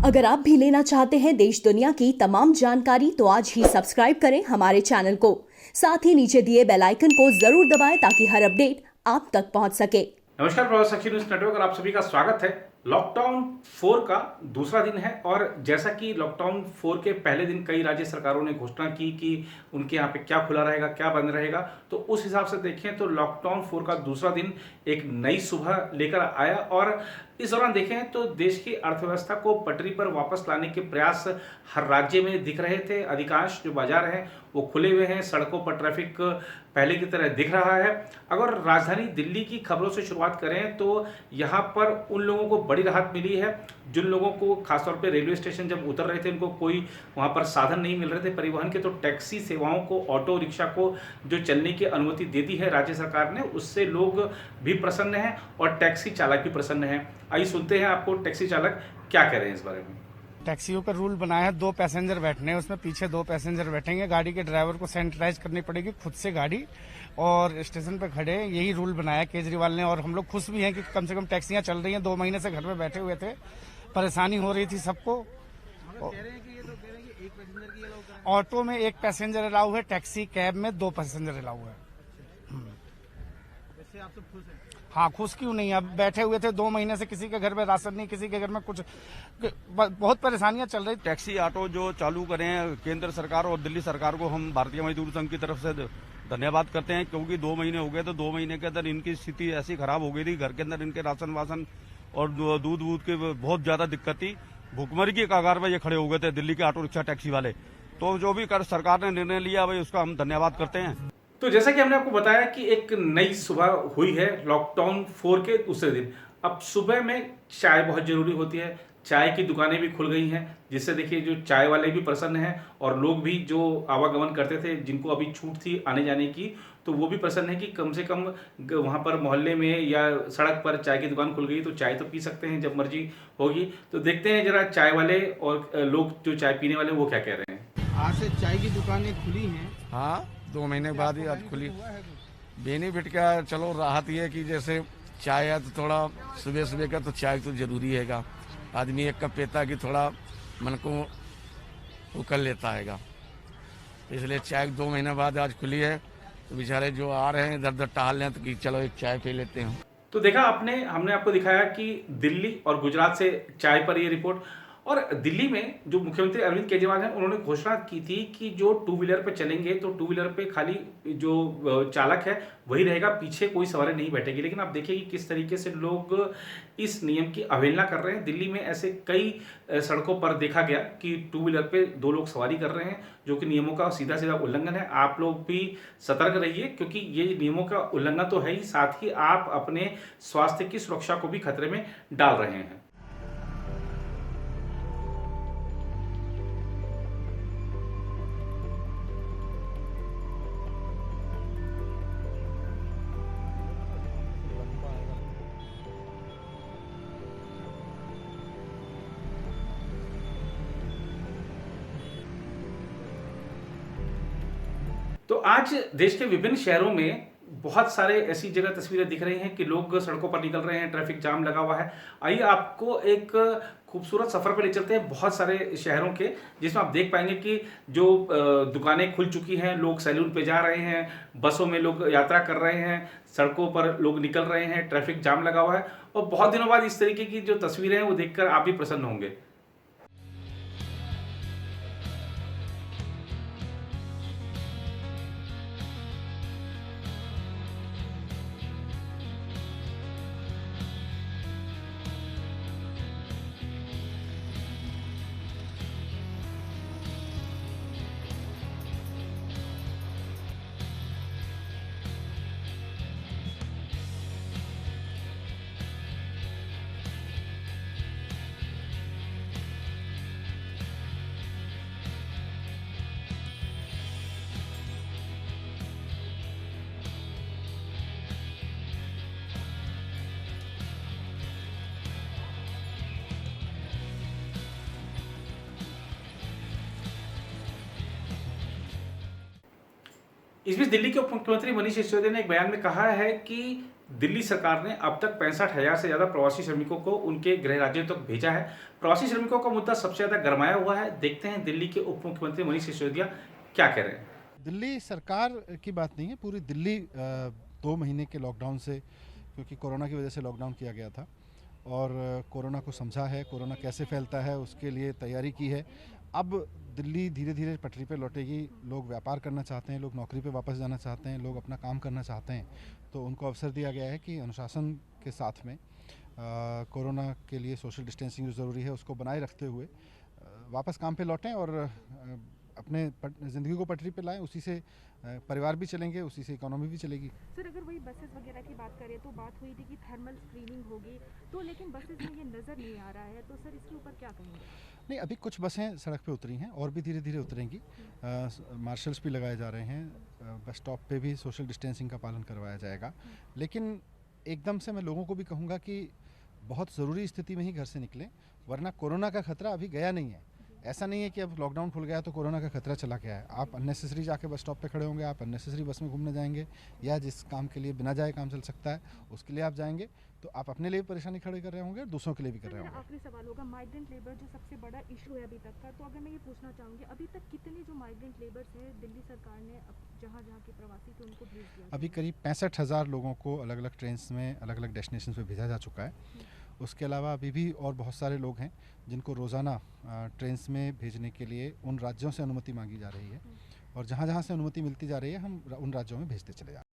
अगर आप भी लेना चाहते हैं देश दुनिया की तमाम जानकारी तो आज ही सब्सक्राइब करें हमारे चैनल को। साथ ही नीचे दिए बेल आइकन को जरूर दबाएं ताकि हर अपडेट आप तक पहुंच सके। नमस्कार, प्रवासी न्यूज नेटवर्क और आप सभी का स्वागत है। लॉकडाउन 4 का दूसरा दिन है और जैसा कि लॉकडाउन 4 के पहले दिन कई राज्य सरकारों ने घोषणा की कि उनके यहाँ पे क्या खुला रहेगा, क्या बंद रहेगा, तो उस हिसाब से देखें तो लॉकडाउन 4 का दूसरा दिन एक नई सुबह लेकर आया और इस दौरान देखें तो देश की अर्थव्यवस्था को पटरी पर वापस लाने के प्रयास हर राज्य में दिख रहे थे। अधिकांश जो बाजार हैं वो खुले हुए हैं, सड़कों पर ट्रैफिक पहले की तरह दिख रहा है। अगर राजधानी दिल्ली की खबरों से शुरुआत करें तो यहाँ पर उन लोगों को बड़ी राहत मिली है जिन लोगों को खासतौर पे रेलवे स्टेशन जब उतर रहे थे उनको कोई वहाँ पर साधन नहीं मिल रहे थे परिवहन के, तो टैक्सी सेवाओं को, ऑटो रिक्शा को जो चलने की अनुमति दे दी है राज्य सरकार ने, उससे लोग भी प्रसन्न हैं और टैक्सी चालक भी प्रसन्न हैं। आइए सुनते हैं आपको टैक्सी चालक क्या कह रहे हैं इस बारे में। टैक्सियों का रूल बनाया है 2 पैसेंजर बैठने हैं, उसमें पीछे 2 पैसेंजर बैठेंगे। गाड़ी के ड्राइवर को सैनिटाइज करनी पड़ेगी खुद से गाड़ी, और स्टेशन पर खड़े यही रूल बनाया केजरीवाल ने। और हम लोग खुश भी हैं कि कम से कम टैक्सियां चल रही हैं। 2 महीने से घर में बैठे हुए थे, परेशानी हो रही थी सबको। ऑटो में 1 पैसेंजर अलाउ है, टैक्सी कैब में 2 पैसेंजर अलाउ है। आप सब खुश हैं? हाँ, खुश क्यों नहीं। अब बैठे हुए थे 2 महीने से, किसी के घर में राशन नहीं, किसी के घर में कुछ, बहुत परेशानियां चल रही। टैक्सी ऑटो जो चालू करें केंद्र सरकार और दिल्ली सरकार को हम भारतीय मजदूर संघ की तरफ से धन्यवाद करते हैं, क्योंकि 2 महीने हो गए तो 2 महीने के अंदर इनकी स्थिति ऐसी खराब हो गई थी, घर के अंदर इनके राशन वासन और दूध वूध की बहुत ज्यादा दिक्कत थी। भुखमरी की कगार पर ये खड़े हो गए थे दिल्ली के ऑटो रिक्शा टैक्सी वाले। तो जो भी सरकार ने निर्णय लिया भाई उसका हम धन्यवाद करते हैं। तो जैसा कि हमने आपको बताया कि एक नई सुबह हुई है लॉकडाउन 4 के दूसरे दिन। अब सुबह में चाय बहुत जरूरी होती है, चाय की दुकानें भी खुल गई हैं, जिससे देखिए जो चाय वाले भी प्रसन्न हैं और लोग भी जो आवागमन करते थे जिनको अभी छूट थी आने जाने की, तो वो भी प्रसन्न है कि कम से कम वहाँ पर मोहल्ले में या सड़क पर चाय की दुकान खुल गई तो चाय तो पी सकते हैं जब मर्जी होगी। तो देखते हैं जरा चाय वाले और लोग जो चाय पीने वाले वो क्या कह रहे हैं। आज से चाय की दुकानें खुली हैं। हाँ, 2 महीने बाद ही आज खुली। बेनिफिट क्या, चलो राहत ये है कि जैसे चाय है तो थोड़ा सुबह सुबह का तो चाय तो जरूरी हैगा। आदमी 1 कप पीता कि थोड़ा मन को वो कर लेता हैगा, इसलिए चाय 2 महीने बाद आज खुली है। तो बेचारे जो आ रहे हैं इधर उधर टहल रहे हैं तो कि चलो एक चाय पी लेते हैं। तो देखा आपने, हमने आपको दिखाया कि दिल्ली और गुजरात से चाय पर ये रिपोर्ट। और दिल्ली में जो मुख्यमंत्री अरविंद केजरीवाल हैं उन्होंने घोषणा की थी कि जो 2 व्हीलर पे चलेंगे तो 2 व्हीलर पे खाली जो चालक है वही रहेगा, पीछे कोई सवारी नहीं बैठेगी। लेकिन आप देखिए कि किस तरीके से लोग इस नियम की अवहेलना कर रहे हैं। दिल्ली में ऐसे कई सड़कों पर देखा गया कि 2 व्हीलर पे 2 लोग सवारी कर रहे हैं, जो कि नियमों का सीधा सीधा उल्लंघन है। आप लोग भी सतर्क रहिए क्योंकि ये नियमों का उल्लंघन तो है ही, साथ ही आप अपने स्वास्थ्य की सुरक्षा को भी खतरे में डाल रहे हैं। तो आज देश के विभिन्न शहरों में बहुत सारे ऐसी जगह तस्वीरें दिख रही हैं कि लोग सड़कों पर निकल रहे हैं, ट्रैफिक जाम लगा हुआ है। आइए आपको एक खूबसूरत सफर पर ले चलते हैं बहुत सारे शहरों के, जिसमें आप देख पाएंगे कि जो दुकानें खुल चुकी हैं, लोग सैलून पे जा रहे हैं, बसों में लोग यात्रा कर रहे हैं, सड़कों पर लोग निकल रहे हैं, ट्रैफिक जाम लगा हुआ है। और बहुत दिनों बाद इस तरीके की जो तस्वीरें हैं वो देखकर आप भी प्रसन्न होंगे। इस बीच दिल्ली के उप मुख्यमंत्री मनीष सिसोदिया ने एक बयान में कहा है कि दिल्ली सरकार ने अब तक 65,000 से ज़्यादा प्रवासी श्रमिकों को उनके गृह राज्यों तक भेजा है। प्रवासी श्रमिकों का मुद्दा सबसे ज़्यादा गरमाया हुआ है। देखते हैं दिल्ली के उप मुख्यमंत्री मनीष सिसोदिया क्या कह रहे हैं। दिल्ली सरकार की बात नहीं है, पूरी दिल्ली 2 महीने के लॉकडाउन से, क्योंकि कोरोना की वजह से लॉकडाउन किया गया था और कोरोना को समझा है, कोरोना कैसे फैलता है उसके लिए तैयारी की है। अब दिल्ली धीरे धीरे पटरी पे लौटेगी। लोग व्यापार करना चाहते हैं, लोग नौकरी पे वापस जाना चाहते हैं, लोग अपना काम करना चाहते हैं, तो उनको अवसर दिया गया है कि अनुशासन के साथ में कोरोना के लिए सोशल डिस्टेंसिंग जो ज़रूरी है उसको बनाए रखते हुए वापस काम पे लौटें और अपने ज़िंदगी को पटरी पे लाएं। उसी से परिवार भी चलेंगे, उसी से इकोनॉमी भी चलेगी। सर, अगर वही बसेस वगैरह की बात करें तो बात हुई थी कि थर्मल स्क्रीनिंग होगी, तो लेकिन बसेस में ये नज़र नहीं आ रहा है, तो सर इसके ऊपर क्या कहेंगे? नहीं, अभी कुछ बसें सड़क पे उतरी हैं और भी धीरे धीरे उतरेंगी। मार्शल्स भी लगाए जा रहे हैं, बस स्टॉप पे भी सोशल डिस्टेंसिंग का पालन करवाया जाएगा। लेकिन एकदम से मैं लोगों को भी कहूँगा कि बहुत ज़रूरी स्थिति में ही घर से निकलें, वरना कोरोना का खतरा अभी गया नहीं है। ऐसा नहीं है कि अब लॉकडाउन खुल गया तो कोरोना का खतरा चला गया है। आप अननेसेसरी जाके बस स्टॉप पे खड़े होंगे, आप अननेसेसरी बस में घूमने जाएंगे, या जिस काम के लिए बिना जाए काम चल सकता है उसके लिए आप जाएंगे, तो आप अपने लिए भी परेशानी खड़ी कर रहे होंगे और दूसरों के लिए भी कर रहे मेरा होंगे। आखिरी सवाल होगा, माइग्रेंट लेबर जो सबसे बड़ा इशू है अभी तक का, तो अगर मैं ये पूछना चाहूँगी अभी तक कितने जो माइग्रेंट लेबर्स हैं दिल्ली सरकार ने जहाँ जहाँ के प्रवासी थे उनको भेज दिया? अभी करीब 65,000 लोगों को अलग अलग ट्रेन्स में अलग अलग डेस्टिनेशन पे भेजा जा चुका है। उसके अलावा अभी भी और बहुत सारे लोग हैं जिनको रोज़ाना ट्रेन्स में भेजने के लिए उन राज्यों से अनुमति मांगी जा रही है, और जहाँ जहाँ से अनुमति मिलती जा रही है हम उन राज्यों में भेजते चले जा रहे हैं।